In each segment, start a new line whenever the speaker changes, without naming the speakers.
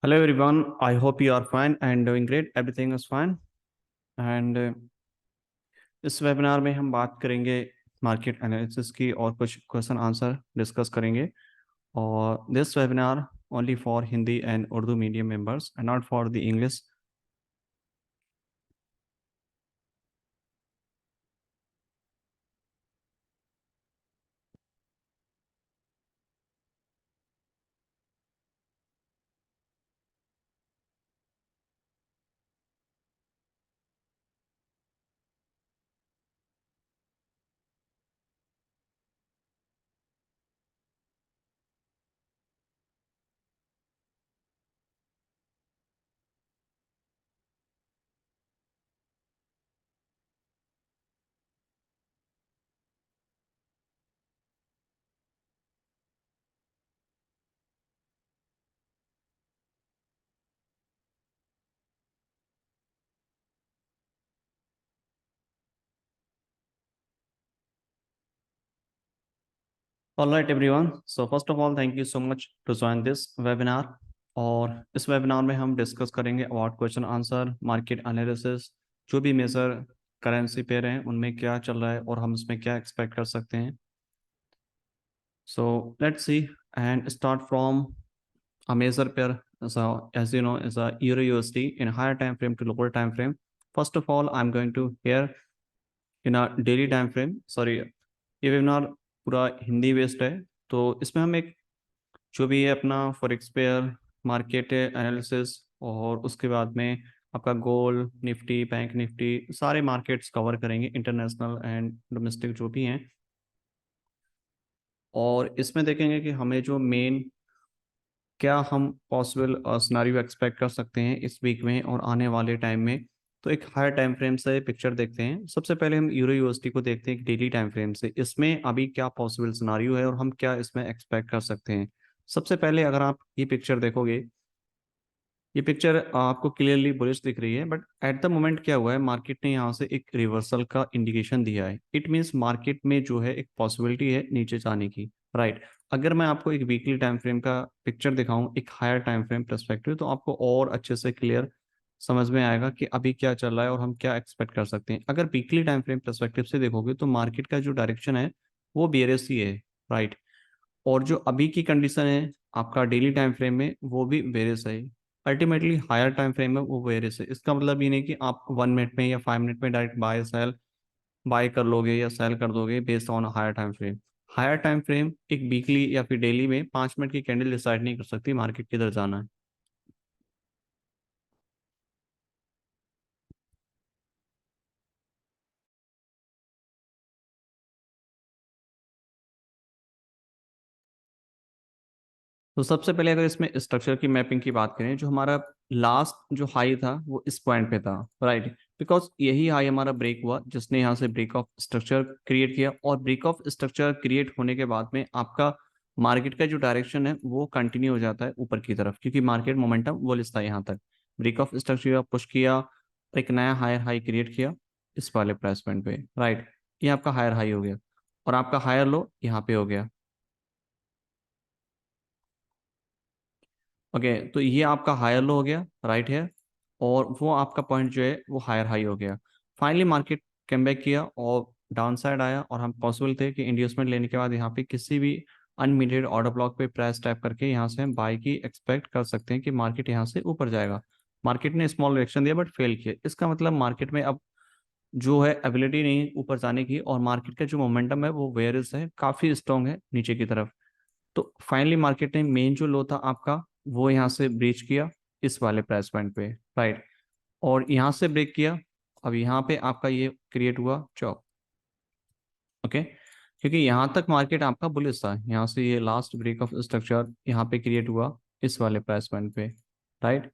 Hello everyone, I hope you are fine and doing great. Everything is fine. And इस webinar में हम बात करेंगे मार्केट एनालिसिस की और कुछ क्वेश्चन आंसर डिस्कस करेंगे। और this webinar only for Hindi and Urdu medium members and not for the English. All right everyone, so first of all thank you so much to join this webinar। और इस webinar में हम discuss करेंगे about question answer market analysis. जो भी major currency pair हैं उनमें क्या चल रहा है और हम इसमें क्या एक्सपेक्ट कर सकते हैं। So let's see and start from a major pair. So as you know, is a Euro USD in higher time frame to lower time frame. First of all, I'm going to here in a daily time frame. Sorry, ये webinar पूरा Hindi based है, तो इसमें हम एक जो भी है अपना फॉरेक्स पेयर मार्केट एनालिसिस और उसके बाद में आपका गोल्ड निफ्टी बैंक निफ्टी सारे मार्केट्स कवर करेंगे, इंटरनेशनल एंड डोमेस्टिक जो भी हैं। और इसमें देखेंगे कि हमें जो मेन क्या हम पॉसिबल सिनारियो एक्सपेक्ट कर सकते हैं इस वीक में और आने वाले टाइम में। तो एक हायर टाइम फ्रेम से पिक्चर देखते हैं। सबसे पहले हम यूरो यूएसडी को देखते हैं डेली टाइम फ्रेम से, इसमें अभी क्या पॉसिबल सिनारियो है और हम क्या इसमें एक्सपेक्ट कर सकते हैं। सबसे पहले अगर आप ये पिक्चर देखोगे, ये पिक्चर आपको क्लियरली बुलिश दिख रही है, बट एट द मोमेंट क्या हुआ है, मार्केट ने यहाँ से एक रिवर्सल का इंडिकेशन दिया है। इट मीन्स मार्केट में जो है एक पॉसिबिलिटी है नीचे जाने की, राइट। अगर मैं आपको एक वीकली टाइम फ्रेम का पिक्चर दिखाऊं एक हायर टाइम फ्रेम परस्पेक्टिव, तो आपको और अच्छे से क्लियर समझ में आएगा कि अभी क्या चल रहा है और हम क्या एक्सपेक्ट कर सकते हैं। अगर वीकली टाइम फ्रेम परस्पेक्टिव से देखोगे तो मार्केट का जो डायरेक्शन है वो बेयरिश ही है, राइट। और जो अभी की कंडीशन है आपका डेली टाइम फ्रेम में वो भी बेयरिश है। अल्टीमेटली हायर टाइम फ्रेम में वो बेयरिश है। इसका मतलब ये नहीं कि आप 1 मिनट में या 5 मिनट में डायरेक्ट बाय कर लोगे या सेल कर दोगे based on higher time frame. Higher time frame एक वीकली या फिर डेली में 5 मिनट की कैंडल डिसाइड नहीं कर सकती मार्केट किधर जाना है। तो सबसे पहले अगर इसमें स्ट्रक्चर की मैपिंग की बात करें, जो हमारा लास्ट जो हाई था वो इस पॉइंट पे था, राइट। बिकॉज यही हाई हमारा ब्रेक हुआ जिसने यहाँ से ब्रेक ऑफ स्ट्रक्चर क्रिएट किया। और ब्रेक ऑफ स्ट्रक्चर क्रिएट होने के बाद में आपका मार्केट का जो डायरेक्शन है वो कंटिन्यू हो जाता है ऊपर की तरफ, क्योंकि मार्केट मोमेंटम वो था यहाँ तक। ब्रेक ऑफ स्ट्रक्चर पुश किया, एक नया हायर हाई क्रिएट किया इस वाले प्राइस पॉइंट पे, राइट। ये आपका हायर हाई हो गया और आपका हायर लो यहाँ पे हो गया। ओके, तो ये आपका हायर लो हो गया राइट है, और वो आपका पॉइंट जो है वो हायर हाई हो गया। फाइनली मार्केट कम बैक किया और डाउन साइड आया, और हम पॉसिबल थे कि इंड्यूसमेंट लेने के बाद यहाँ पे किसी भी अनमीटेड ऑर्डर ब्लॉक पे प्राइस टैप करके यहाँ से हम बाई की एक्सपेक्ट कर सकते हैं कि मार्केट यहाँ से ऊपर जाएगा। मार्केट ने स्मॉल रिएक्शन दिया बट फेल किया। इसका मतलब मार्केट में अब जो है एबिलिटी नहीं ऊपर जाने की, और मार्केट का जो मोमेंटम है वो वेयरस है, काफी स्ट्रॉन्ग है नीचे की तरफ। तो फाइनली मार्केट ने मेन जो लो था आपका वो यहाँ से ब्रीच किया इस वाले प्राइस पॉइंट पे, राइट। और यहाँ से ब्रेक किया, अब यहाँ पे आपका ये क्रिएट हुआ चौक, ओके। क्योंकि यहाँ तक मार्केट आपका बुलिश था, यहाँ से ये लास्ट ब्रेक ऑफ स्ट्रक्चर यहाँ पे क्रिएट हुआ इस वाले प्राइस पॉइंट पे, राइट।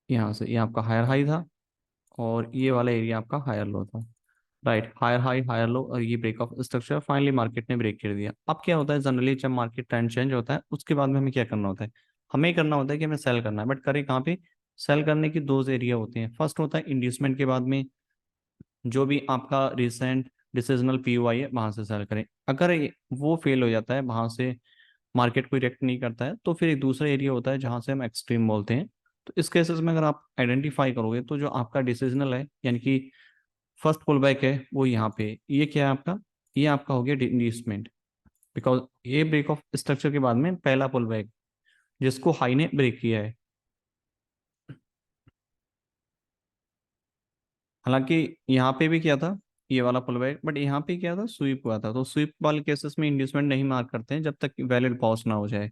यहाँ से ये आपका हायर हाई था और ये वाला एरिया आपका हायर लो था, right. Higher high higher low और ये break of structure finally market ने ब्रेक कर दिया। अब क्या होता है, जनरली जब मार्केट ट्रेंड चेंज होता है उसके बाद में हमें क्या करना होता है, हमें करना होता है कि हमें सेल करना है। बट करें कहाँ पे, सेल करने की दो एरिया होते हैं। फर्स्ट होता है इंड्यूसमेंट के बाद में जो भी आपका रिसेंट डिसीजनल पीओआई है वहां से सेल करें। अगर वो फेल हो जाता है वहां से मार्केट कोई रिएक्ट नहीं करता है, तो फिर एक दूसरा एरिया होता है जहां से हम एक्सट्रीम बोलते हैं। तो इस केसेस में अगर आप आइडेंटिफाई करोगे तो जो आपका डिसीजनल है, यानी कि फर्स्ट पुल बैक है, वो यहाँ पे ये क्या है आपका, ये आपका हो गया इंड्यूसमेंट। बिकॉज ये ब्रेक ऑफ स्ट्रक्चर के बाद में पहला पुल बैक जिसको हाई ने ब्रेक किया है। हालांकि यहाँ पे भी किया था ये वाला पुल बैक, बट यहाँ पे क्या था, स्वीप हुआ था। तो स्वीप वाले केसेस में इंड्यूसमेंट नहीं मार्क करते हैं जब तक वैलिड पॉज ना हो जाए।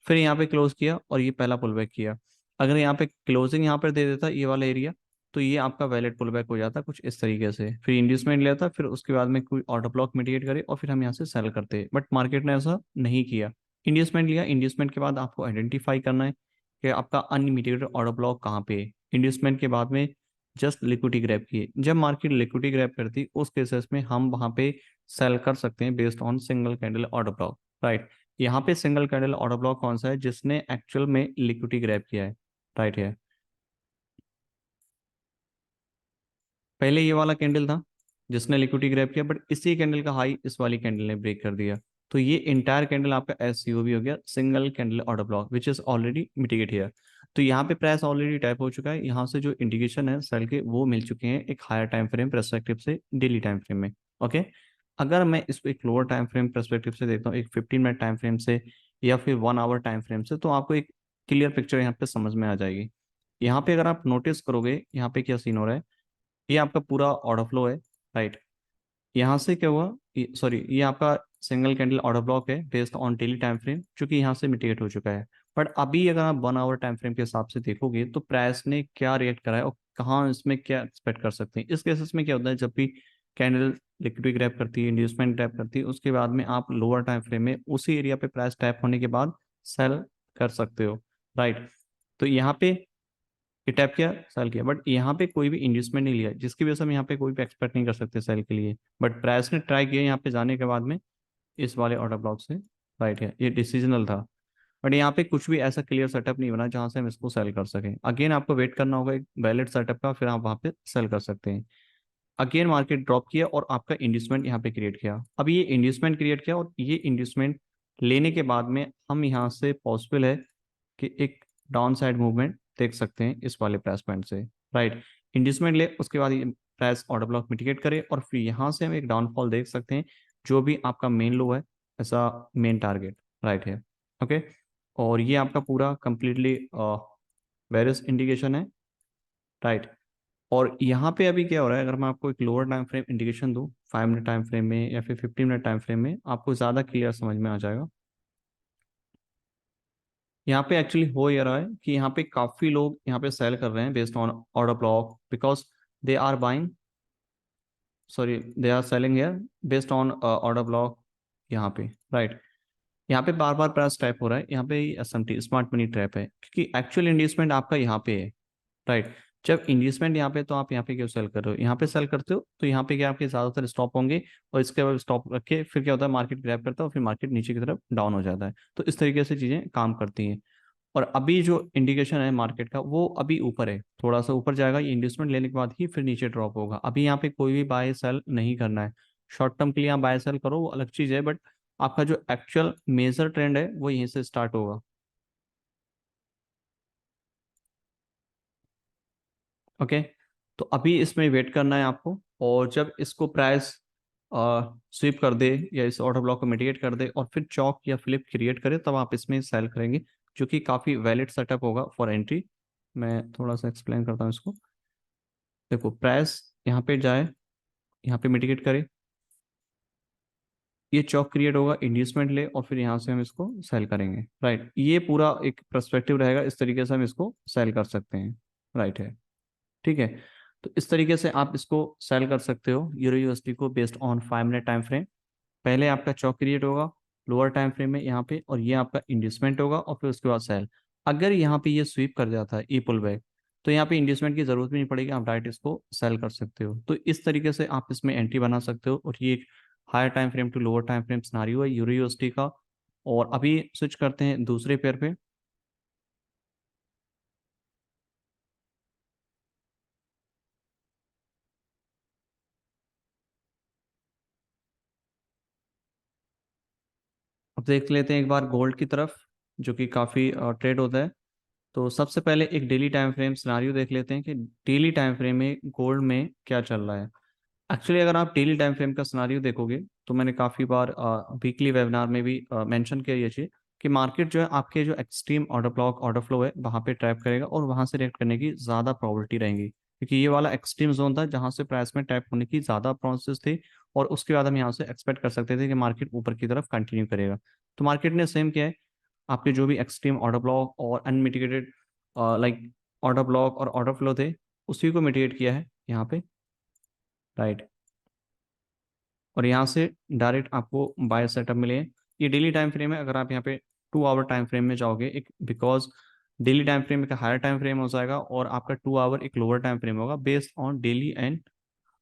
फिर यहाँ पे क्लोज किया और ये पहला पुल बैक किया। अगर यहाँ पे क्लोजिंग यहाँ पर दे देता ये वाला एरिया, तो ये आपका वैलिड पुल बैक हो जाता कुछ इस तरीके से। फिर इंड्यूसमेंट लेता, फिर उसके बाद में कोई ऑर्डर ब्लॉक मिटिगेट करे और फिर हम यहाँ से सेल करते, बट मार्केट ने ऐसा नहीं किया। इंड्यूसमेंट लिया, इंड्यूसमेंट के बाद आपको आइडेंटिफाई करना है कि आपका अनमिटिगेटेड ऑर्डर ब्लॉक कहाँ पे है। इंड्यूसमेंट के बाद में जस्ट लिक्विडिटी ग्रैब की, जब मार्केट लिक्विडिटी ग्रैब करती उस केसेस में हम वहां पे सेल कर सकते हैं based on single candle order block, right. यहाँ पे सिंगल कैंडल ऑर्डर ब्लॉक कौन सा है, जिसने एक्चुअल में लिक्विडिटी ग्रैब किया है, राइट है। पहले ये वाला कैंडल था जिसने लिक्विडिटी ग्रैब किया, बट इसी कैंडल का हाई इस वाली कैंडल ने ब्रेक कर दिया। तो ये इंटायर कैंडल आपका एस सी ओ भी हो गया, single candle order block which is already mitigate here. तो यहाँ पे प्राइस ऑलरेडी टैप हो चुका है, यहाँ से जो इंडिकेशन है सेल के वो मिल चुके हैं एक हायर टाइम फ्रेम परस्पेक्टिव से डेली टाइम फ्रेम में। ओके, अगर मैं इसको एक लोअर टाइम फ्रेम परस्पेक्टिव से देखता हूँ, एक 15 मिनट टाइम फ्रेम से या फिर 1 आवर टाइम फ्रेम से, तो आपको एक क्लियर पिक्चर यहाँ पे समझ में आ जाएगी। यहाँ पे अगर आप नोटिस करोगे यहाँ पे क्या सीन हो रहा है, ये आपका पूरा ऑर्डर फ्लो है, राइट। यहाँ से क्या हुआ, सॉरी ये आपका सिंगल कैंडल ऑर्डर ब्लॉक है based on daily time frame, जो कि यहाँ से मिटिगेट हो चुका है। बट अभी अगर आप 1 आवर टाइम फ्रेम के हिसाब से देखोगे तो प्राइस ने क्या रिएक्ट करा है और कहाँ इसमें क्या एक्सपेक्ट कर सकते हैं। इस केसेस में क्या होता है, जब भी कैंडल लिक्विडिटी ग्रैब करती है, इंड्यूसमेंट ग्रैब करती है, उसके बाद में आप लोअर टाइम फ्रेम में उसी एरिया पे प्राइस टैप होने के बाद सेल कर सकते हो, राइट। तो यहाँ पे ये टैप किया, सेल किया, बट यहाँ पे कोई भी इन्वेस्टमेंट नहीं लिया, जिसकी वजह से हम यहाँ पे कोई भी एक्सपेक्ट नहीं कर सकते सेल के लिए। बट प्राइस ने ट्राई किया यहाँ पे जाने के बाद में इस वाले ऑर्डर ब्लॉक से, राइट है, ये डिसीजनल था। बट यहाँ पे कुछ भी ऐसा क्लियर सेटअप नहीं बना जहाँ से हम इसको सेल कर सकें। अगेन आपको वेट करना होगा एक वैलिड सेटअप का, फिर आप वहाँ पे सेल कर सकते हैं। अगेन मार्केट ड्रॉप किया और आपका इंड्यूसमेंट यहाँ पे क्रिएट किया। अब ये इंड्यूसमेंट क्रिएट किया और ये इंड्यूसमेंट लेने के बाद में हम यहाँ से पॉसिबल है कि एक डाउन साइड मूवमेंट देख सकते हैं इस वाले प्राइस पॉइंट से, राइट। इंड्यूसमेंट ले, उसके बाद ये प्राइस ऑर्डर ब्लॉक मिटिगेट करे और फिर यहाँ से हम एक डाउनफॉल देख सकते हैं, जो भी आपका मेन लो है, ऐसा मेन टारगेट, राइट है। ओके, और ये आपका पूरा कंप्लीटली वेरियस इंडिकेशन है, राइट। और यहाँ पे अभी क्या हो रहा है, अगर मैं आपको एक लोअर टाइम फ्रेम इंडिकेशन दूँ 5 मिनट टाइम फ्रेम में या फिर 15 मिनट टाइम फ्रेम में, आपको ज़्यादा क्लियर समझ में आ जाएगा। यहाँ पे एक्चुअली हो ये रहा है कि यहाँ पे काफ़ी लोग यहाँ पे सेल कर रहे हैं based on order block, because they are buying, sorry they are selling here based on order block यहाँ पे, राइट। यहाँ पे बार बार प्राइस टैप हो रहा है, यहाँ पे S M T smart money trap है, क्योंकि एक्चुअल इन्वेस्टमेंट आपका यहाँ पे है, राइट। जब इन्वेस्टमेंट यहाँ पे, तो आप यहाँ पे क्यों सेल कर रहे हो, यहाँ पे सेल करते हो तो यहाँ पे क्या आपके ज्यादातर स्टॉप होंगे, और इसके बाद स्टॉप रख के फिर क्या होता है, मार्केट ग्रैब करता है और फिर मार्केट नीचे की तरफ डाउन हो जाता है। तो इस तरीके से चीजें काम करती हैं। और अभी जो इंडिकेशन है मार्केट का वो अभी ऊपर है, थोड़ा सा ऊपर जाएगा, ये इन्वेस्टमेंट लेने के बाद ही फिर नीचे ड्रॉप होगा। अभी यहाँ पे कोई भी बाय सेल नहीं करना है। शॉर्ट टर्म के लिए आप बाय सेल करो वो अलग चीज है, बट आपका जो एक्चुअल मेजर ट्रेंड है वो यहीं से स्टार्ट होगा। ओके, तो अभी इसमें वेट करना है आपको, और जब इसको प्राइस स्वीप कर दे या इस ऑर्डर ब्लॉक को मिटिगेट कर दे और फिर चौक या फ्लिप क्रिएट करे, तब आप इसमें सेल करेंगे, जो कि काफ़ी वैलिड सेटअप होगा फॉर एंट्री। मैं थोड़ा सा एक्सप्लेन करता हूँ इसको। देखो प्राइस यहाँ पे जाए, यहाँ पे मिटिगेट करे, ये चौक क्रिएट होगा, इंड्यूसमेंट ले और फिर यहाँ से हम इसको सेल करेंगे, राइट। ये पूरा एक पर्सपेक्टिव रहेगा, इस तरीके से हम इसको सेल कर सकते हैं, राइट है, ठीक है। तो इस तरीके से आप इसको सेल कर सकते हो यूरो यूएसडी को based on 5 minute time frame. पहले आपका चौक क्रिएट होगा लोअर टाइम फ्रेम में यहाँ पे, और ये आपका इंड्यूसमेंट होगा और फिर उसके बाद सेल। अगर यहाँ पे ये स्वीप कर जाता है ई पुल बैक, तो यहाँ पे इंड्यूसमेंट की जरूरत भी नहीं पड़ेगी, आप डायरेक्ट इसको सेल कर सकते हो। तो इस तरीके से आप इसमें एंट्री बना सकते हो, और ये एक higher time frame to lower time frame scenario है यूरो यूएसडी का। और अभी स्विच करते हैं दूसरे पेयर पे। अब देख लेते हैं एक बार गोल्ड की तरफ, जो कि काफ़ी ट्रेड होता है। तो सबसे पहले एक डेली टाइम फ्रेम सिनारियो देख लेते हैं कि डेली टाइम फ्रेम में गोल्ड में क्या चल रहा है। एक्चुअली अगर आप डेली टाइम फ्रेम का सिनारियो देखोगे, तो मैंने काफ़ी बार वीकली वेबिनार में भी मेंशन किया ये चीज़ कि मार्केट जो है आपके जो extreme order block order flow है वहाँ पे ट्रैप करेगा और वहाँ से रिएक्ट करने की ज़्यादा प्रोबेबिलिटी रहेंगी, क्योंकि ये वाला एक्सट्रीम जोन था जहाँ से प्राइस में ट्रैप होने की ज़्यादा प्रोसेस थी। और उसके बाद हम यहाँ से एक्सपेक्ट कर सकते थे कि मार्केट ऊपर की तरफ कंटिन्यू करेगा। तो मार्केट ने सेम किया है, आपके जो भी एक्सट्रीम ऑर्डर ब्लॉक और अनमिटिगेटेड लाइक ऑर्डर ब्लॉक और ऑर्डर फ्लो थे, उसी को मिटिगेट किया है यहाँ पे, राइट। और यहाँ से डायरेक्ट आपको बाय सेटअप मिले हैं। ये डेली टाइम फ्रेम है। अगर आप यहाँ पे 2 आवर टाइम फ्रेम में जाओगे, एक बिकॉज डेली टाइम फ्रेम एक हायर टाइम फ्रेम हो जाएगा और आपका 2 आवर एक लोअर टाइम फ्रेम होगा based on daily and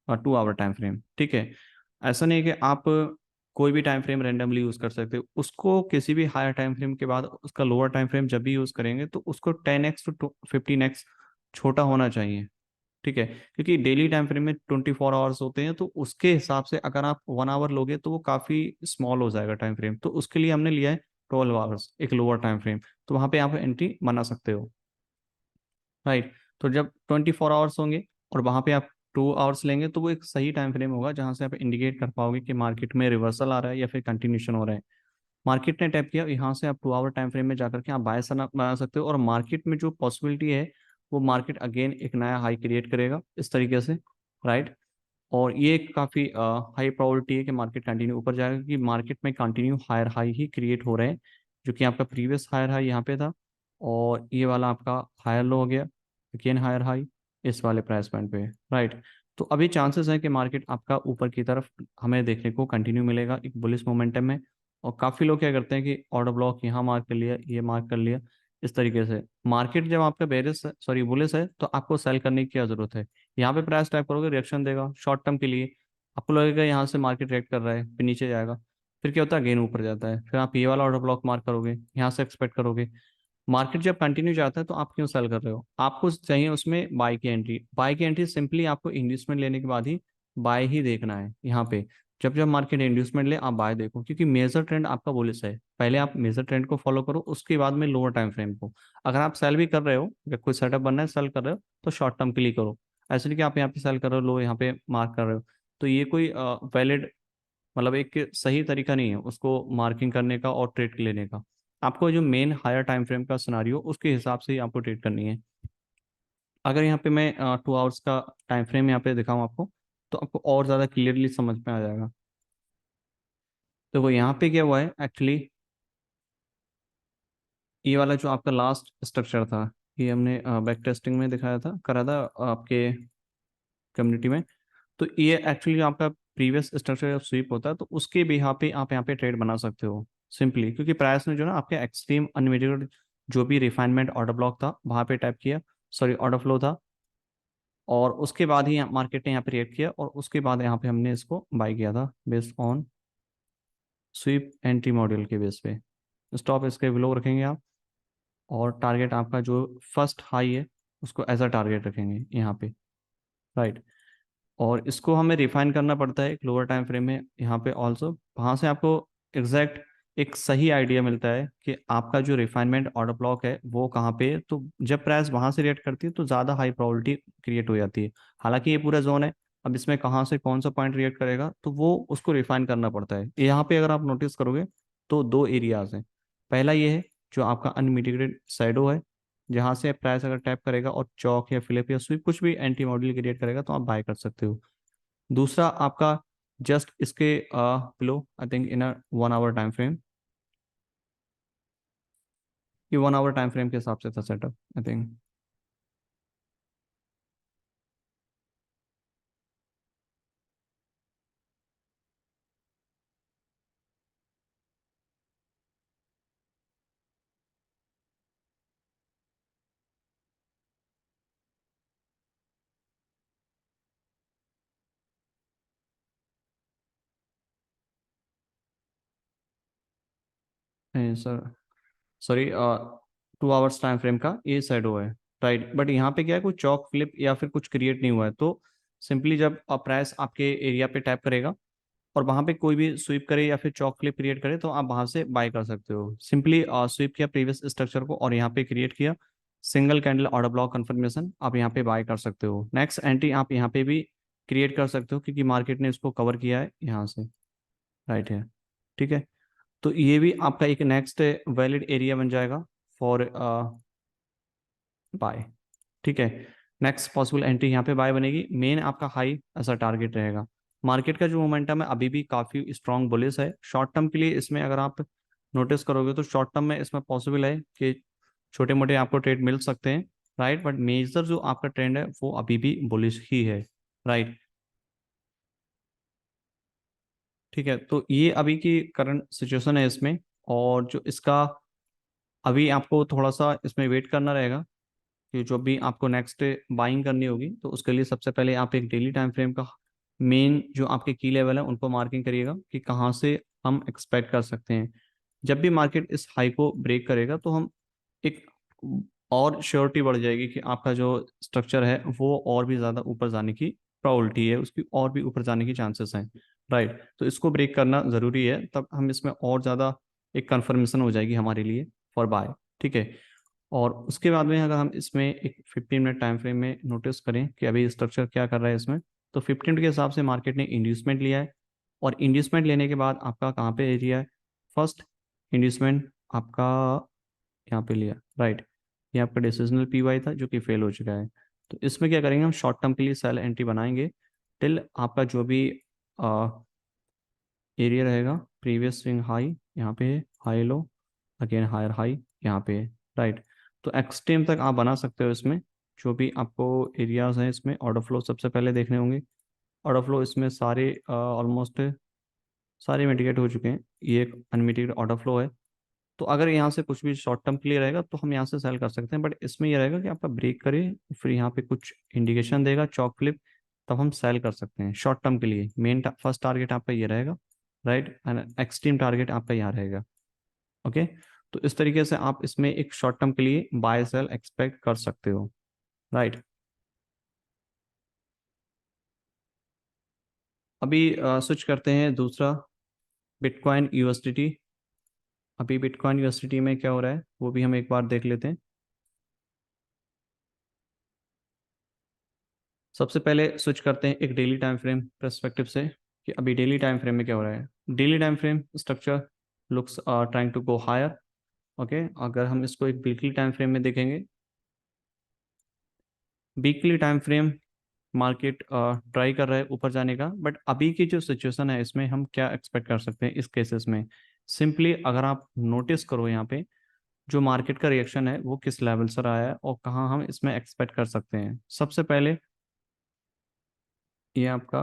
2 hour time frame, ठीक है। ऐसा नहीं है कि आप कोई भी टाइम फ्रेम रेंडमली यूज कर सकते हो, उसको किसी भी हायर टाइम फ्रेम के बाद उसका लोअर टाइम फ्रेम जब भी यूज करेंगे तो उसको 10x टू 15x छोटा होना चाहिए, ठीक है। क्योंकि डेली टाइम फ्रेम में 24 आवर्स होते हैं, तो उसके हिसाब से अगर आप 1 आवर लोगे तो वो काफ़ी स्मॉल हो जाएगा टाइम फ्रेम। तो उसके लिए हमने लिया है 12 आवर्स एक लोअर टाइम फ्रेम। तो वहाँ पे आप एंट्री बना सकते हो, राइट। तो जब 24 आवर्स होंगे और वहाँ पे आप 2 आवर्स लेंगे, तो वो एक सही टाइम फ्रेम होगा जहाँ से आप इंडिकेट कर पाओगे कि मार्केट में रिवर्सल आ रहा है या फिर कंटिन्यूशन हो रहा है। मार्केट ने टैप किया, यहाँ से आप 2 आवर टाइम फ्रेम में जाकर के आप बाय बना सकते हो, और मार्केट में जो पॉसिबिलिटी है वो मार्केट अगेन एक नया हाई क्रिएट करेगा इस तरीके से, राइट। और ये एक काफ़ी हाई प्रोबेबिलिटी है कि मार्केट कंटिन्यू ऊपर जाएगा, क्योंकि मार्केट में कंटिन्यू हायर हाई ही क्रिएट हो रहे हैं, जो कि आपका प्रीवियस हायर हाई यहाँ पे था और ये वाला आपका हायर लो हो गया, अगेन हायर हाई इस वाले प्राइस पॉइंट पे, राइट। तो अभी चांसेस है कि मार्केट आपका ऊपर की तरफ हमें देखने को कंटिन्यू मिलेगा एक बुलिश मोमेंटम में। और काफ़ी लोग क्या करते हैं कि ऑर्डर ब्लॉक यहाँ मार्क कर लिया, ये मार्क कर लिया, इस तरीके से मार्केट जब आपका बेरिस सॉरी बुलिस है तो आपको सेल करने की क्या जरूरत है। यहाँ पे प्राइस टाइप करोगे, रिएक्शन देगा शॉर्ट टर्म के लिए, आपको लगेगा यहाँ से मार्केट रिएक्ट कर रहा है, फिर नीचे जाएगा, फिर क्या होता है गेन ऊपर जाता है, फिर आप ये वाला ऑर्डर ब्लॉक मार्क करोगे, यहाँ से एक्सपेक्ट करोगे। मार्केट जब कंटिन्यू जाता है तो आप क्यों सेल कर रहे हो, आपको चाहिए उसमें बाय की एंट्री। बाय की एंट्री सिंपली आपको इंड्यूसमेंट लेने के बाद ही बाय ही देखना है यहाँ पे। जब जब मार्केट इंड्यूसमेंट ले आप बाय देखो, क्योंकि मेजर ट्रेंड आपका बुलिश है, पहले आप मेजर ट्रेंड को फॉलो करो, उसके बाद में लोअर टाइम फ्रेम को। अगर आप सेल भी कर रहे हो, अगर कोई सेटअप बनना है सेल कर रहे हो, तो शॉर्ट टर्म के लिए करो। ऐसे नहीं कि आप यहाँ पे सेल कर रहे हो, लो यहाँ पे मार्क कर रहे हो। तो ये कोई वैलिड मतलब एक सही तरीका नहीं है उसको मार्किंग करने का और ट्रेड लेने का। आपको जो मेन हायर टाइम फ्रेम का सिनारियो उसके हिसाब से ही आपको ट्रेड करनी है। अगर यहाँ पे मैं 2 आवर्स का टाइम फ्रेम यहाँ पे दिखाऊँ आपको, तो आपको और ज़्यादा क्लियरली समझ में आ जाएगा। तो वो यहाँ पे क्या हुआ है एक्चुअली, ये वाला जो आपका लास्ट स्ट्रक्चर था, ये हमने बैक टेस्टिंग में दिखाया था, करा था आपके कम्युनिटी में। तो ये एक्चुअली आपका प्रीवियस स्ट्रक्चर जब स्वीप होता है तो उसके भी यहाँ पे आप यहाँ पे ट्रेड बना सकते हो सिंपली, क्योंकि प्राइस ने जो ना आपके एक्सट्रीम अनमिटिगेटेड जो भी रिफाइनमेंट ऑर्डर ब्लॉक था वहाँ पे टाइप किया, सॉरी ऑर्डर फ्लो था, और उसके बाद ही मार्केट ने यहाँ पे रिएक्ट किया और उसके बाद यहाँ पे हमने इसको बाय किया था based on sweep entry module के बेस पे। स्टॉप इसके बिलो रखेंगे आप, और टारगेट आपका जो फर्स्ट हाई है उसको एज अ टारगेट रखेंगे यहाँ पे, राइट। और इसको हमें रिफाइन करना पड़ता है एक लोअर टाइम फ्रेम में यहाँ पे ऑल्सो, वहाँ से आपको एग्जैक्ट एक सही आइडिया मिलता है कि आपका जो रिफाइनमेंट ऑर्डर ब्लॉक है वो कहाँ पे है। तो जब प्राइस वहाँ से रिएक्ट करती है तो ज़्यादा हाई प्रोबेबिलिटी क्रिएट हो जाती है। हालांकि ये पूरा जोन है, अब इसमें कहाँ से कौन सा पॉइंट रिएक्ट करेगा तो वो उसको रिफाइन करना पड़ता है। यहाँ पे अगर आप नोटिस करोगे तो 2 एरियाज हैं। पहला ये है जो आपका अनमिटिगेटेड सैडो है, जहाँ से प्राइस अगर टैप करेगा और चौक या फ्लिप या स्वीप कुछ भी एंटी मॉडल क्रिएट करेगा तो आप बाय कर सकते हो। दूसरा आपका जस्ट इसके below I think in a 1 hour time frame, ये 1 आवर टाइम फ्रेम के हिसाब से था setup I think. Sir sorry 2 hours time frame का ये शेडो है, राइट। बट यहाँ पे क्या है, कोई चौक फ्लिप या फिर कुछ क्रिएट नहीं हुआ है। तो सिंपली जब प्राइस आपके एरिया पे टैप करेगा और वहां पे कोई भी स्वीप करे या फिर चॉक फ्लिप क्रिएट करे तो आप वहां से बाय कर सकते हो। सिंपली स्वीप किया प्रीवियस स्ट्रक्चर को और यहाँ पे क्रिएट किया single candle order block confirmation, आप यहाँ पे बाय कर सकते हो। नेक्स्ट एंट्री आप यहाँ पे भी क्रिएट कर सकते हो क्योंकि मार्केट ने इसको कवर किया है यहाँ से, राइट है। ठीक है, तो ये भी आपका एक नेक्स्ट वैलिड एरिया बन जाएगा फॉर बाय। ठीक है, नेक्स्ट पॉसिबल एंट्री यहाँ पे बाय बनेगी, मेन आपका हाई ऐसा टारगेट रहेगा। मार्केट का जो मोमेंटम है अभी भी काफ़ी स्ट्रॉन्ग बुलिश है। शॉर्ट टर्म के लिए इसमें अगर आप नोटिस करोगे तो शॉर्ट टर्म में इसमें पॉसिबल है कि छोटे मोटे आपको ट्रेड मिल सकते हैं, राइट, बट मेजर जो आपका ट्रेंड है वो अभी भी बुलिश ही है, राइट। ठीक है, तो ये अभी की करंट सिचुएशन है इसमें। और जो इसका अभी आपको थोड़ा सा इसमें वेट करना रहेगा कि जो भी आपको नेक्स्ट बाइंग करनी होगी तो उसके लिए सबसे पहले आप एक डेली टाइम फ्रेम का मेन जो आपके की लेवल है उनको मार्किंग करिएगा कि कहाँ से हम एक्सपेक्ट कर सकते हैं। जब भी मार्केट इस हाई को ब्रेक करेगा तो हम एक और श्योरिटी बढ़ जाएगी कि आपका जो स्ट्रक्चर है वो और भी ज़्यादा ऊपर जाने की प्रोबेबिलिटी है, उसकी और भी ऊपर जाने की चांसेस हैं, राइट। तो इसको ब्रेक करना ज़रूरी है, तब हम इसमें और ज़्यादा एक कंफर्मेशन हो जाएगी हमारे लिए फॉर बाय। ठीक है, और उसके बाद में अगर हम इसमें एक 15 मिनट टाइम फ्रेम में नोटिस करें कि अभी स्ट्रक्चर क्या कर रहा है इसमें, तो 15 मिनट के हिसाब से मार्केट ने इंड्यूसमेंट लिया है। और इंड्यूसमेंट लेने के बाद आपका कहाँ पे एरिया है, फर्स्ट इंड्यूसमेंट आपका यहाँ पे लिया, राइट। ये आपका डिसीजनल पीवाई था जो कि फेल हो चुका है। तो इसमें क्या करेंगे, हम शॉर्ट टर्म के लिए सेल एंट्री बनाएंगे टिल आपका जो भी एरिया रहेगा प्रीवियस स्विंग हाई यहाँ पे है, high low, again higher high यहाँ पे है, राइट। तो एक्सट्रीम तक आप बना सकते हो इसमें। जो भी आपको एरियाज हैं इसमें ऑर्डर फ्लो सबसे पहले देखने होंगे। ऑर्डर फ्लो इसमें सारे ऑलमोस्ट सारे मिटिगेट हो चुके हैं, ये एक अनमिटिगेट ऑर्डर फ्लो है। तो अगर यहाँ से कुछ भी शॉर्ट टर्म के लिए रहेगा तो हम यहाँ से सेल कर सकते हैं, बट इसमें ये रहेगा कि आपका ब्रेक करे फिर यहाँ पे कुछ इंडिकेशन देगा चॉक फ्लिप, तब हम सेल कर सकते हैं शॉर्ट टर्म के लिए। मेन फर्स्ट टारगेट आपका ये रहेगा, राइट, एंड एक्सट्रीम टारगेट आपका यहाँ रहेगा। ओके, तो इस तरीके से आप इसमें एक शॉर्ट टर्म के लिए बाय सेल एक्सपेक्ट कर सकते हो, राइट। अभी स्विच करते हैं दूसरा, बिटकॉइन यूएसडीटी। अभी बिटकॉइन यूएसडीटी में क्या हो रहा है वो भी हम एक बार देख लेते हैं। सबसे पहले स्विच करते हैं एक डेली टाइम फ्रेम पर्सपेक्टिव से कि अभी डेली टाइम फ्रेम में क्या हो रहा है। Daily time frame structure looks trying to go higher. Okay, अगर हम इसको एक वीकली टाइम फ्रेम में देखेंगे, weekly time frame market try कर रहा है ऊपर जाने का, बट अभी की जो सिचुएशन है इसमें हम क्या एक्सपेक्ट कर सकते हैं इस केसेस में। सिंपली अगर आप नोटिस करो यहाँ पे जो मार्केट का रिएक्शन है वो किस लेवल से आया है और कहाँ हम इसमें एक्सपेक्ट कर सकते हैं। सबसे पहले ये आपका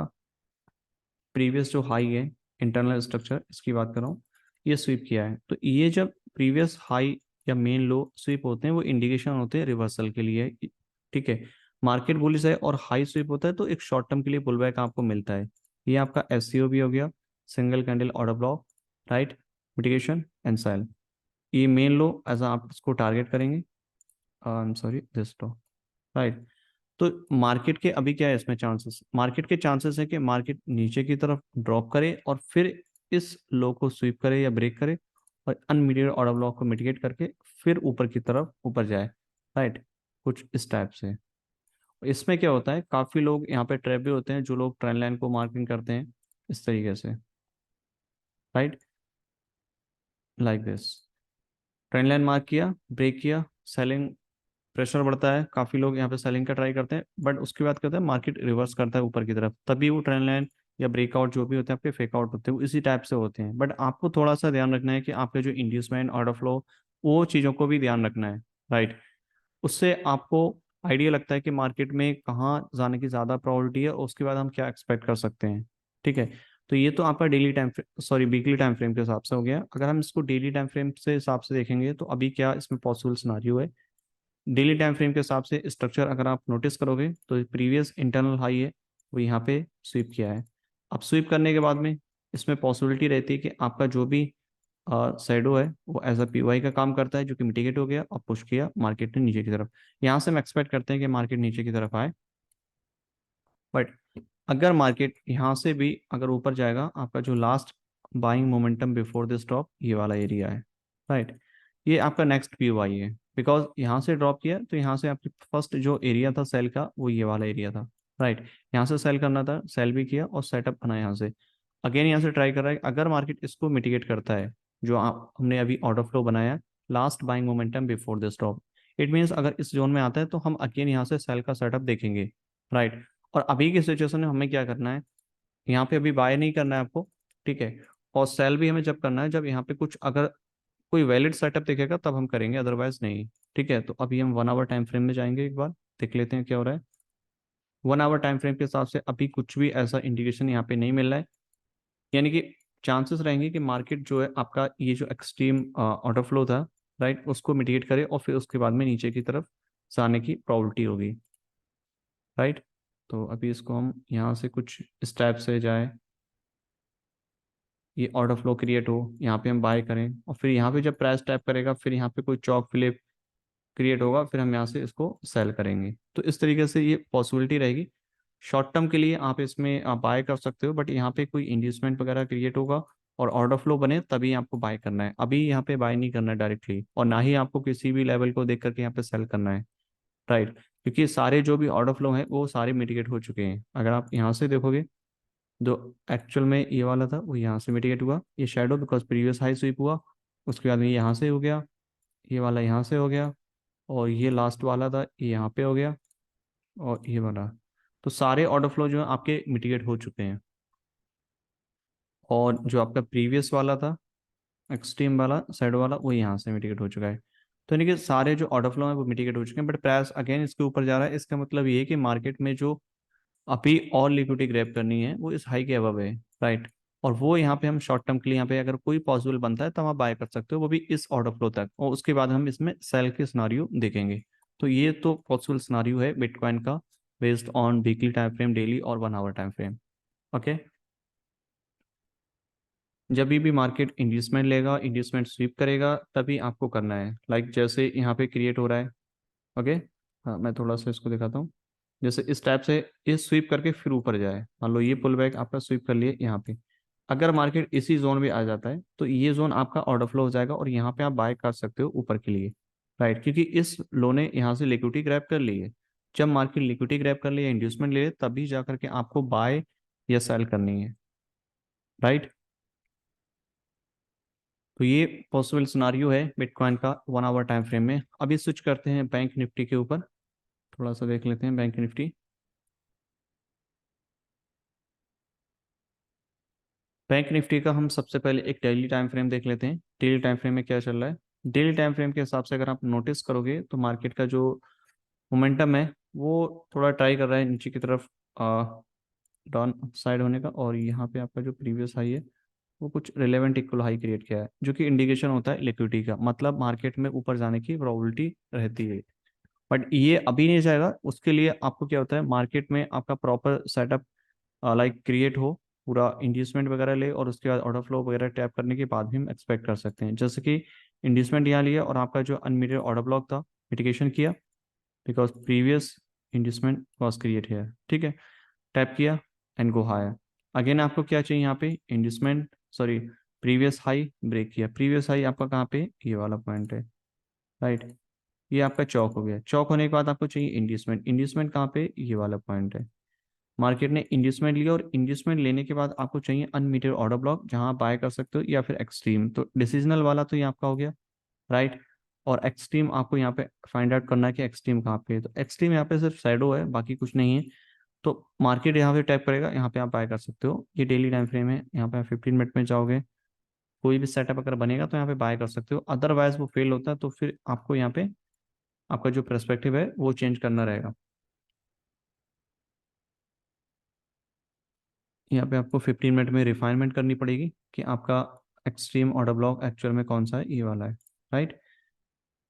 प्रीवियस जो हाई है इंटरनल स्ट्रक्चर इसकी बात कर रहा हूँ, ये स्वीप किया है। तो ये जब प्रीवियस हाई या मेन लो स्वीप होते हैं वो इंडिकेशन होते हैं रिवर्सल के लिए। ठीक है, मार्केट बुलिश है और हाई स्वीप होता है तो एक शॉर्ट टर्म के लिए पुल बैक आपको मिलता है। ये आपका एससीओ भी हो गया, single candle order block, right, mitigation and sell. ये मेन लो एज आप इसको टारगेट करेंगे, I am sorry this low, right. तो मार्केट के अभी क्या है इसमें चांसेस, मार्केट के चांसेस है कि मार्केट नीचे की तरफ ड्रॉप करे और फिर इस लो को स्वीप करे या ब्रेक करे और अनमिटिगेटेड ऑर्डर ब्लॉक को मिटिगेट करके फिर ऊपर की तरफ ऊपर जाए, राइट, कुछ इस टाइप से। इसमें क्या होता है, काफी लोग यहाँ पे ट्रैप भी होते हैं जो लोग ट्रेंड लाइन को मार्किंग करते हैं इस तरीके से, right, like this. Trend line mark किया, ब्रेक किया, सेलिंग प्रेशर बढ़ता है, काफी लोग यहाँ पे सेलिंग का ट्राई करते हैं, बट उसके बाद क्या होता है मार्केट रिवर्स करता है ऊपर की तरफ, तभी वो ट्रेंड लाइन या ब्रेकआउट जो भी होते हैं आपके फेक आउट होते हैं वो इसी टाइप से होते हैं। बट आपको थोड़ा सा ध्यान रखना है कि आपके जो इंड्यूसमेंट ऑर्डर फ्लो वो चीज़ों को भी ध्यान रखना है, राइट। उससे आपको आइडिया लगता है कि मार्केट में कहाँ जाने की ज़्यादा प्रोबेबिलिटी है और उसके बाद हम क्या एक्सपेक्ट कर सकते हैं। ठीक है, तो ये तो आपका daily time sorry weekly time frame के हिसाब से हो गया। अगर हम इसको डेली टाइम फ्रेम से हिसाब से देखेंगे तो अभी क्या इसमें पॉसिबल सिनारियो है। डेली टाइम फ्रेम के हिसाब से स्ट्रक्चर अगर आप नोटिस करोगे तो प्रीवियस इंटरनल हाई है वो यहाँ पे स्वीप किया है। अब स्वीप करने के बाद में इसमें पॉसिबिलिटी रहती है कि आपका जो भी सैडो है वो एज अ पीवाई का काम करता है जो कि मिटिगेट हो गया और पुश किया मार्केट ने नीचे की तरफ। यहाँ से हम एक्सपेक्ट करते हैं कि मार्केट नीचे की तरफ आए, बट अगर मार्केट यहाँ से भी अगर ऊपर जाएगा, आपका जो last buying momentum before this drop ये वाला एरिया है, राइट। ये आपका नेक्स्ट पी वाई है, बिकॉज यहाँ से ड्रॉप किया तो यहाँ से आपकी फर्स्ट जो एरिया था सेल का वो ये वाला एरिया था, राइट। यहाँ से सेल करना था, सेल भी किया और सेटअप बना यहाँ से। अगेन यहाँ से ट्राई कर रहा है, अगर मार्केट इसको मिटिगेट करता है, जो आप हमने अभी ऑर्डर फ्लो बनाया, last buying momentum before this drop, it means अगर इस जोन में आता है तो हम अगेन यहाँ से सेल का सेटअप देखेंगे, राइट। और अभी की सिचुएशन में हमें क्या करना है, यहाँ पे अभी बाय नहीं करना है आपको, ठीक है। और सेल भी हमें जब करना है जब यहाँ पे कुछ अगर कोई वैलिड सेटअप दिखेगा तब हम करेंगे, अदरवाइज नहीं, ठीक है। तो अभी हम 1 आवर टाइम फ्रेम में जाएंगे, एक बार देख लेते हैं क्या हो रहा है। 1 आवर टाइम फ्रेम के हिसाब से अभी कुछ भी ऐसा इंडिकेशन यहाँ पे नहीं मिल रहा है, यानी कि चांसेस रहेंगे कि मार्केट जो है आपका ये जो एक्सट्रीम ऑर्डर फ्लो था, राइट, उसको मिटिगेट करे और फिर उसके बाद में नीचे की तरफ जाने की प्रॉबिलिटी होगी, राइट। तो अभी इसको हम यहाँ से कुछ स्टेप से जाए, ये ऑर्डर फ्लो क्रिएट हो, यहाँ पे हम बाय करें और फिर यहाँ पे जब प्राइस टैप करेगा फिर यहाँ पे कोई चॉक फ्लिप क्रिएट होगा, फिर हम यहाँ से इसको सेल करेंगे। तो इस तरीके से ये पॉसिबिलिटी रहेगी। शॉर्ट टर्म के लिए आप इसमें आप बाय कर सकते हो, बट यहाँ पे कोई इंड्यूसमेंट वगैरह क्रिएट होगा और ऑर्डर फ्लो बने तभी आपको बाय करना है, अभी यहाँ पे बाय नहीं करना है डायरेक्टली, और ना ही आपको किसी भी लेवल को देख करके यहाँ पे सेल करना है, राइट। क्योंकि सारे जो भी ऑर्डर फ्लो हैं वो सारे मिटिगेट हो चुके हैं। अगर आप यहाँ से देखोगे, जो एक्चुअल में ये वाला था वो यहाँ से मिटिगेट हुआ, ये shadow because previous high sweep हुआ, उसके बाद में यहाँ से हो गया, ये वाला यहाँ से हो गया, और ये लास्ट वाला था ये यहाँ पे हो गया, और ये वाला। तो सारे ऑर्डर फ्लो जो है आपके मिटिगेट हो चुके हैं। और जो आपका प्रीवियस वाला था एक्सट्रीम वाला साइड वाला वो यहाँ से मिटिगेट हो चुका है। तो यानी कि सारे जो ऑर्डर फ्लो है वो मिटिगेट हो चुके हैं, बट प्राइस अगेन इसके ऊपर जा रहा है। इसका मतलब ये है कि मार्केट में जो अभी और लिक्विडिटी ग्रैब करनी है वो इस हाई के अबव है, राइट। और वो यहाँ पे हम शॉर्ट टर्म के लिए यहाँ पे अगर कोई पॉसिबल बनता है तो आप बाय कर सकते हो, वो भी इस ऑर्डर फ्लो तक, और उसके बाद हम इसमें सेल के सिनारियो देखेंगे। तो ये तो पॉसिबल सिनारियो है बिटकॉइन का, based on weekly time frame, daily और 1 आवर टाइम फ्रेम। ओके। जब भी मार्केट इंड्यूसमेंट लेगा, इंड्यूसमेंट स्वीप करेगा, तभी आपको करना है, लाइक जैसे यहाँ पे क्रिएट हो रहा है। ओके। हाँ, मैं थोड़ा सा इसको दिखाता हूँ। जैसे इस टाइप से ये स्वीप करके फिर ऊपर जाए, मान लो ये पुल बैक आपका स्वीप कर लिए यहाँ पे, अगर मार्केट इसी जोन में आ जाता है तो ये जोन आपका ऑर्डर फ्लो हो जाएगा और यहाँ पे आप बाय कर सकते हो ऊपर के लिए, राइट। क्योंकि इस लो ने यहाँ से लिक्विडिटी ग्रैब कर ली है। जब मार्केट लिक्विडिटी ग्रैब कर ले या इंड्यूसमेंट ले तभी जा करके आपको बाय या सेल करनी है, राइट। तो ये पॉसिबल सिनारियो है बिटकॉइन का 1 आवर टाइम फ्रेम में। अभी स्विच करते हैं बैंक निफ्टी के ऊपर, थोड़ा सा देख लेते हैं बैंक निफ्टी। बैंक निफ्टी का हम सबसे पहले एक डेली टाइम फ्रेम देख लेते हैं, डेली टाइम फ्रेम में क्या चल रहा है। डेली टाइम फ्रेम के हिसाब से अगर आप नोटिस करोगे तो मार्केट का जो मोमेंटम है वो थोड़ा ट्राई कर रहा है नीचे की तरफ डाउन साइड होने का, और यहाँ पे आपका जो प्रीवियस हाई है वो कुछ रिलेवेंट इक्वल हाई क्रिएट किया है, जो कि इंडिकेशन होता है लिक्विडिटी का, मतलब मार्केट में ऊपर जाने की प्रोबेबिलिटी रहती है। बट ये अभी नहीं जाएगा, उसके लिए आपको क्या होता है, मार्केट में आपका प्रॉपर सेटअप लाइक क्रिएट हो, पूरा इंड्यूसमेंट वगैरह ले, और उसके बाद ऑर्डर फ्लो वगैरह टैप करने के बाद भी हम एक्सपेक्ट कर सकते हैं। जैसे कि इंड्यूसमेंट यहाँ लिया और आपका जो अनमिटेड ऑर्डर ब्लॉक था मिटिगेशन किया, because previous inducement was create here, ठीक है। टैप किया एंड गो हायर। अगेन आपको क्या चाहिए यहाँ पे, inducement, sorry, previous high break किया। प्रीवियस हाई आपका कहाँ पे, ये वाला पॉइंट है, राइट। ये आपका चौक हो गया, चौक होने के बाद आपको चाहिए इंड्यूसमेंट। इंड्यूसमेंट कहाँ पे, ये वाला पॉइंट है। मार्केट ने इंड्यूसमेंट लिया और इंड्यूसमेंट लेने के बाद आपको चाहिए अनमीटेड ऑर्डर ब्लॉक, जहां आप बाय कर सकते हो, या फिर एक्सट्रीम। तो डिसीजनल वाला तो ये आपका हो गया, राइट। और एक्सट्रीम आपको यहाँ पे फाइंड आउट करना है कि एक्सट्रीम कहाँ पे है। तो एक्सट्रीम यहाँ पे सिर्फ शैडो है, बाकी कुछ नहीं है। तो मार्केट यहाँ पे टैप करेगा, यहाँ पे आप बाय कर सकते हो। ये डेली टाइम फ्रेम है, यहाँ पे आप 15 मिनट में जाओगे, कोई भी सेटअप अगर बनेगा तो यहाँ पे बाय कर सकते हो। अदरवाइज वो फेल होता है तो फिर आपको यहाँ पे आपका जो पर्सपेक्टिव है वो चेंज करना रहेगा। यहाँ पे आपको 15 मिनट में रिफाइनमेंट करनी पड़ेगी कि आपका एक्सट्रीम ऑर्डर ब्लॉक एक्चुअल में कौन सा है, ये वाला है, राइट।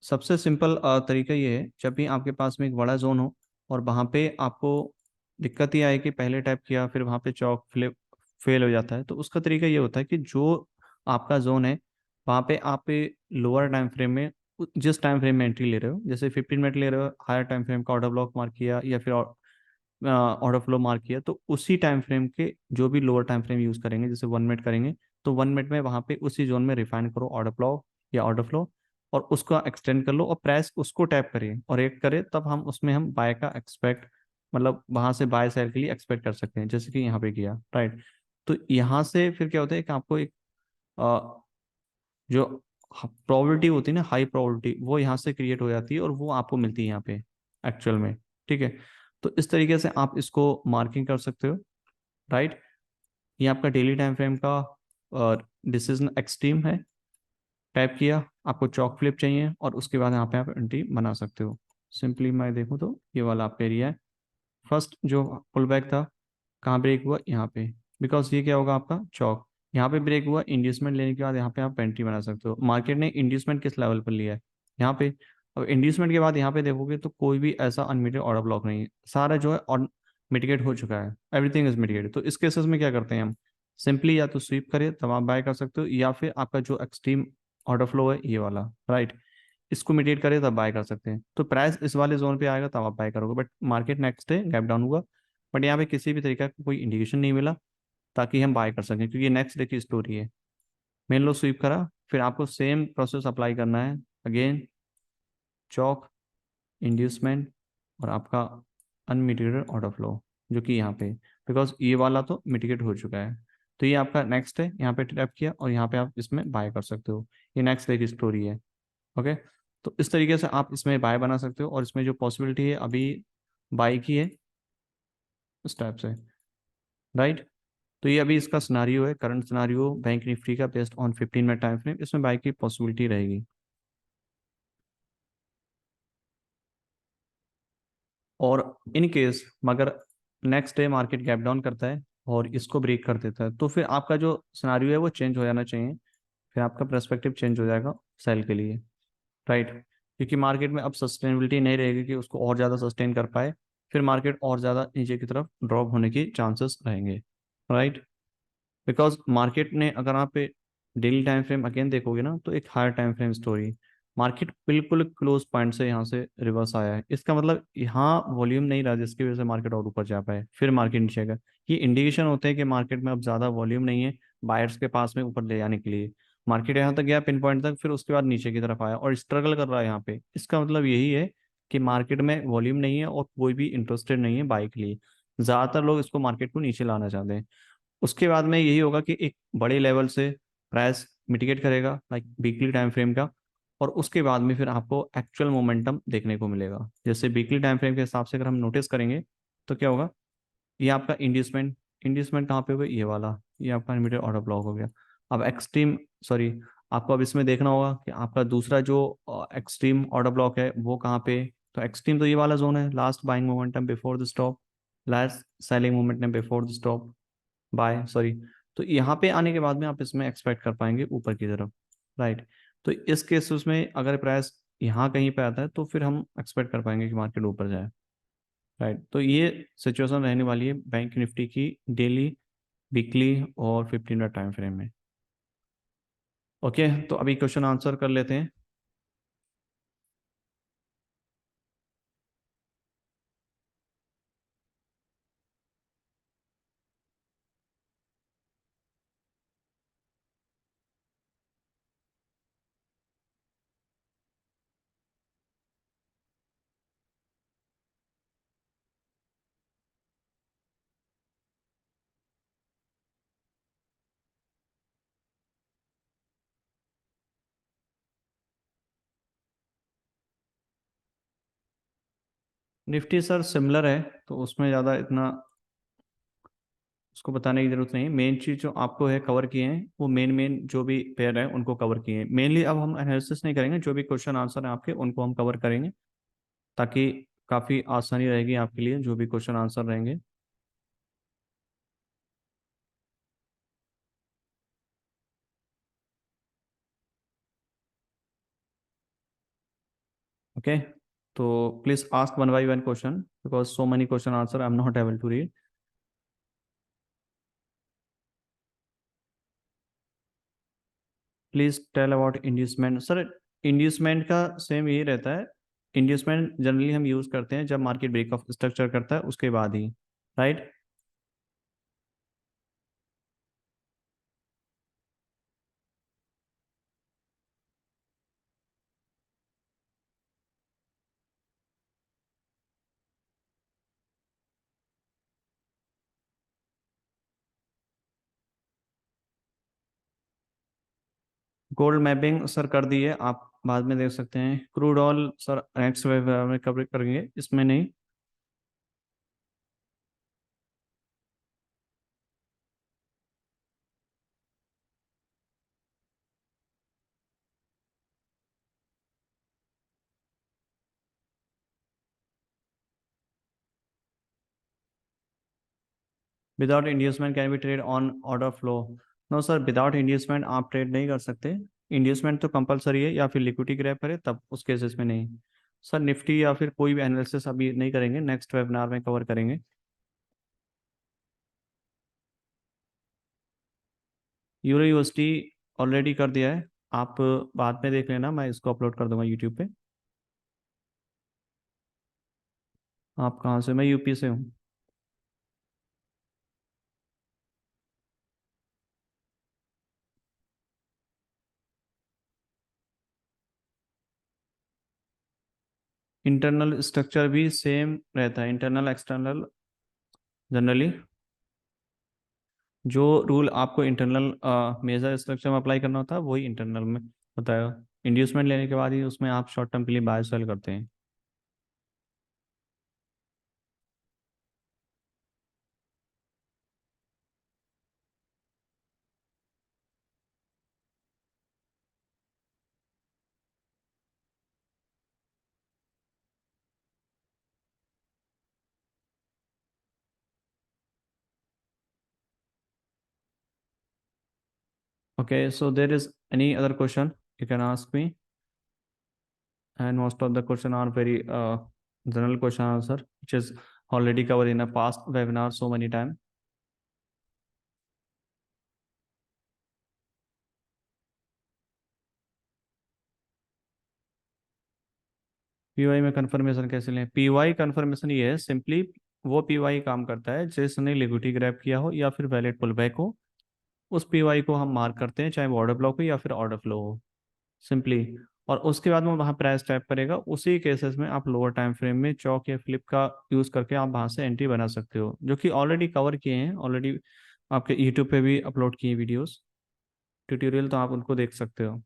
सबसे सिंपल तरीका ये है, जब भी आपके पास में एक बड़ा जोन हो और वहाँ पे आपको दिक्कत ये आए कि पहले टैप किया फिर वहाँ पे चौक फ्लिप फेल हो जाता है, तो उसका तरीका ये होता है कि जो आपका जोन है वहाँ पे आप लोअर टाइम फ्रेम में जिस टाइम फ्रेम में एंट्री ले रहे हो, जैसे 15 मिनट ले रहे हो, हायर टाइम फ्रेम का ऑर्डर ब्लॉक मार्क किया, या फिर ऑर्डर फ्लो मार्क किया, तो उसी टाइम फ्रेम के जो भी लोअर टाइम फ्रेम यूज करेंगे, जैसे 1 मिनट करेंगे, तो 1 मिनट में वहां पे उसी जोन में रिफाइन करो ऑर्डर फ्लो या ऑर्डर फ्लो, और उसका एक्सटेंड कर लो और प्राइस उसको टैप करिए और एक करे, तब हम उसमें हम बाय का एक्सपेक्ट, मतलब वहां से बाय सेल के लिए एक्सपेक्ट कर सकते हैं, जैसे कि यहाँ पे किया, राइट। तो यहाँ से फिर क्या होता है कि आपको एक जो प्रोबेबिलिटी होती है ना, हाई प्रोबेबिलिटी, वो यहाँ से क्रिएट हो जाती है और वो आपको मिलती है यहाँ पे एक्चुअल में। ठीक है, तो इस तरीके से आप इसको मार्किंग कर सकते हो, राइट। ये आपका डेली टाइम फ्रेम का डिसीजन एक्सट्रीम है। टाइप किया, आपको चौक फ्लिप चाहिए और उसके बाद यहाँ पे आप एंट्री बना सकते हो। सिंपली मैं देखूँ तो ये वाला आपका एरिया है। फर्स्ट जो पुल बैक था, कहाँ ब्रेक हुआ, यहाँ पे, बिकॉज ये क्या होगा आपका चौक, यहाँ पे ब्रेक हुआ, इंड्यूसमेंट लेने के बाद यहाँ पे आप एंट्री बना सकते हो। मार्केट ने इंड्यूसमेंट किस लेवल पर लिया है, यहाँ पे। अब इंड्यूसमेंट के बाद यहाँ पे देखोगे तो कोई भी ऐसा अनमिटेड ऑर्डर ब्लॉक नहीं है, सारा जो है और मिटिगेट हो चुका है, एवरीथिंग इज मिटिगेटेड। तो इस केसेस में क्या करते हैं हम, सिंपली या तो स्वीप करें तब आप बाय कर सकते हो, या फिर आपका जो एक्सट्रीम ऑर्डर फ्लो है ये वाला, राइट, इसको मिटिगेट करे तब बाय कर सकते हैं। तो प्राइस इस वाले जोन पे आएगा तब आप बाय करोगे, but market next day gap down हुआ, बट यहाँ पे किसी भी तरीका का कोई इंडिकेशन नहीं मिला ताकि हम बाय कर सकें, क्योंकि ये नेक्स्ट डे की स्टोरी है। मेन लो स्वीप करा, फिर आपको सेम प्रोसेस अप्लाई करना है अगेन, चौक, इंड्यूसमेंट और आपका अनमिटिगेटेड ऑर्डर फ्लो, जो कि यहाँ पे, बिकॉज ये वाला तो मिटिगेट हो चुका है। तो ये आपका नेक्स्ट है, यहाँ पे टैप किया और यहाँ पे आप इसमें बाय कर सकते हो। ये नेक्स्ट डे की स्टोरी है। ओके, तो इस तरीके से आप इसमें बाय बना सकते हो, और इसमें जो पॉसिबिलिटी है अभी बाय की है इस टाइप से, राइट। तो ये अभी इसका सिनारियो है, करंट सिनारियो बैंक निफ्टी का based on 15 minute time frame, इसमें बाय की पॉसिबिलिटी रहेगी। और इन केस मगर next day market gap down करता है और इसको ब्रेक कर देता है, तो फिर आपका जो सिनारियो है वो चेंज हो जाना चाहिए, फिर आपका पर्सपेक्टिव चेंज हो जाएगा सेल के लिए, राइट। क्योंकि मार्केट में अब सस्टेनेबिलिटी नहीं रहेगी कि उसको और ज़्यादा सस्टेन कर पाए, फिर मार्केट और ज़्यादा नीचे की तरफ ड्रॉप होने की चांसेस रहेंगे, राइट। बिकॉज मार्केट ने, अगर आप डेली टाइम फ्रेम अगेन देखोगे ना, तो एक higher time frame story, market बिल्कुल क्लोज पॉइंट से यहाँ से रिवर्स आया है, इसका मतलब यहाँ वॉल्यूम नहीं रहा जिसकी वजह से मार्केट और ऊपर जा पाए, फिर मार्केट नीचे आएगा। ये इंडिकेशन होते हैं कि मार्केट में अब ज़्यादा वॉल्यूम नहीं है बायर्स के पास में ऊपर ले जाने के लिए। मार्केट यहाँ तक गया पिन पॉइंट तक, फिर उसके बाद नीचे की तरफ आया और स्ट्रगल कर रहा है यहाँ पे, इसका मतलब यही है कि मार्केट में वॉल्यूम नहीं है और कोई भी इंटरेस्टेड नहीं है बाई के लिए। ज़्यादातर लोग इसको मार्केट को नीचे लाना चाहते हैं। उसके बाद में यही होगा कि एक बड़े लेवल से प्राइस मिटिगेट करेगा, लाइक वीकली टाइम फ्रेम का, और उसके बाद में फिर आपको एक्चुअल मोमेंटम देखने को मिलेगा। जैसे वीकली टाइम फ्रेम के हिसाब से अगर हम नोटिस करेंगे तो क्या होगा, ये आपका इंड्यूसमेंट, इंड्यूसमेंट कहाँ पे होगा, ये वाला, ये आपका अनलिमिटेड ऑर्डर ब्लॉक हो गया। अब एक्सट्रीम, सॉरी, आपको अब इसमें देखना होगा कि आपका दूसरा जो एक्सट्रीम ऑर्डर ब्लॉक है वो कहाँ पे। तो एक्सट्रीम तो ये वाला जोन है, last buying momentum before the stop, last selling momentum before the stop, buy, sorry. तो यहाँ पे आने के बाद में आप इसमें एक्सपेक्ट कर पाएंगे ऊपर की तरफ, राइट। तो इस केस में अगर प्राइस यहाँ कहीं पे आता है तो फिर हम एक्सपेक्ट कर पाएंगे कि मार्केट ऊपर जाए, राइट। तो ये सिचुएशन रहने वाली है बैंक निफ्टी की डेली, वीकली और 15 मिनट टाइम फ्रेम में। ओके, तो अभी क्वेश्चन आंसर कर लेते हैं। निफ्टी सर सिमिलर है, तो उसमें ज़्यादा इतना उसको बताने की जरूरत नहीं। मेन चीज जो आपको है कवर किए हैं वो मेन मेन जो भी पेयर है उनको कवर किए हैं मेनली। अब हम एनालिसिस नहीं करेंगे, जो भी क्वेश्चन आंसर है आपके उनको हम कवर करेंगे, ताकि काफ़ी आसानी रहेगी आपके लिए जो भी क्वेश्चन आंसर रहेंगे। ओके, तो please ask one by one question, because so many question answer I am not able to read. Please tell about inducement sir. Inducement का सेम यही रहता है इंड्यूसमेंट जनरली हम यूज़ करते हैं जब मार्केट ब्रेक ऑफ स्ट्रक्चर करता है उसके बाद ही, राइट। गोल्ड मैपिंग सर कर दी है, आप बाद में देख सकते हैं। Crude oil sir next webinar में कवर करेंगे, इसमें नहीं। Without inducement can be trade on order flow. No sir, without inducement आप ट्रेड नहीं कर सकते। इंड्यूसमेंट तो कंपलसरी है, या फिर लिक्विडिटी ग्रैब करे तब उस केसेस में नहीं। सर निफ्टी या फिर कोई भी एनालिसिस अभी नहीं करेंगे, नेक्स्ट वेबिनार में कवर करेंगे। यूरो यूएसडी ऑलरेडी कर दिया है, आप बाद में देख लेना, मैं इसको अपलोड कर दूंगा यूट्यूब पे। आप कहाँ से? मैं यूपी से हूँ। इंटरनल स्ट्रक्चर भी सेम रहता है, इंटरनल एक्सटर्नल जनरली। जो रूल आपको इंटरनल मेजर स्ट्रक्चर में अप्लाई करना होता है वही इंटरनल में होता है। इंड्यूसमेंट लेने के बाद ही उसमें आप शॉर्ट टर्म के लिए बाय सेल करते हैं। Okay, so there is any other question you can ask me, and most of the question are very general question answer, which is already covered in a past webinar so many time. PY में confirmation कैसे लें? PY confirmation ये है simply, वो PY काम करता है जिसने लिक्विडिटी ग्रैब किया हो या फिर वैलिड पुल बैक हो, उस पीवाई को हम मार्क करते हैं, चाहे वो ऑर्डर ब्लॉक हो या फिर ऑर्डर फ्लो हो, सिंपली। और उसके बाद वो वहाँ प्राइस टैप करेगा, उसी केसेस में आप लोअर टाइम फ्रेम में चौक या फ्लिप का यूज़ करके आप वहाँ से एंट्री बना सकते हो, जो कि ऑलरेडी कवर किए हैं, ऑलरेडी आपके यूट्यूब पे भी अपलोड किए वीडियोस, ट्यूटोरियल, तो आप उनको देख सकते हो।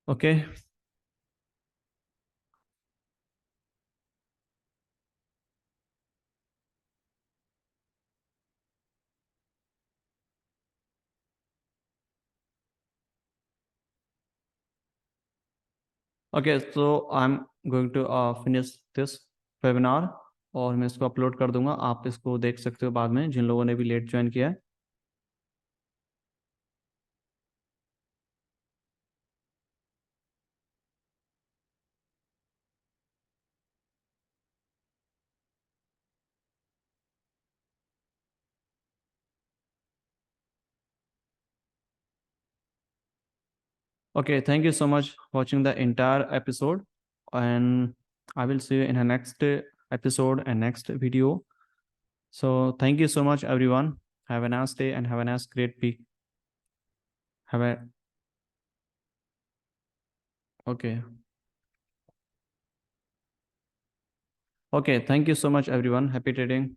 Okay. Okay, so I am going to finish this webinar, और मैं इसको अपलोड कर दूंगा, आप इसको देख सकते हो बाद में, जिन लोगों ने भी लेट ज्वाइन किया है। Okay, thank you so much watching the entire episode, and I will see you in the next episode and next video. So thank you so much everyone. Have a nice day and have a nice great week. Have a okay. Okay, thank you so much everyone. Happy trading.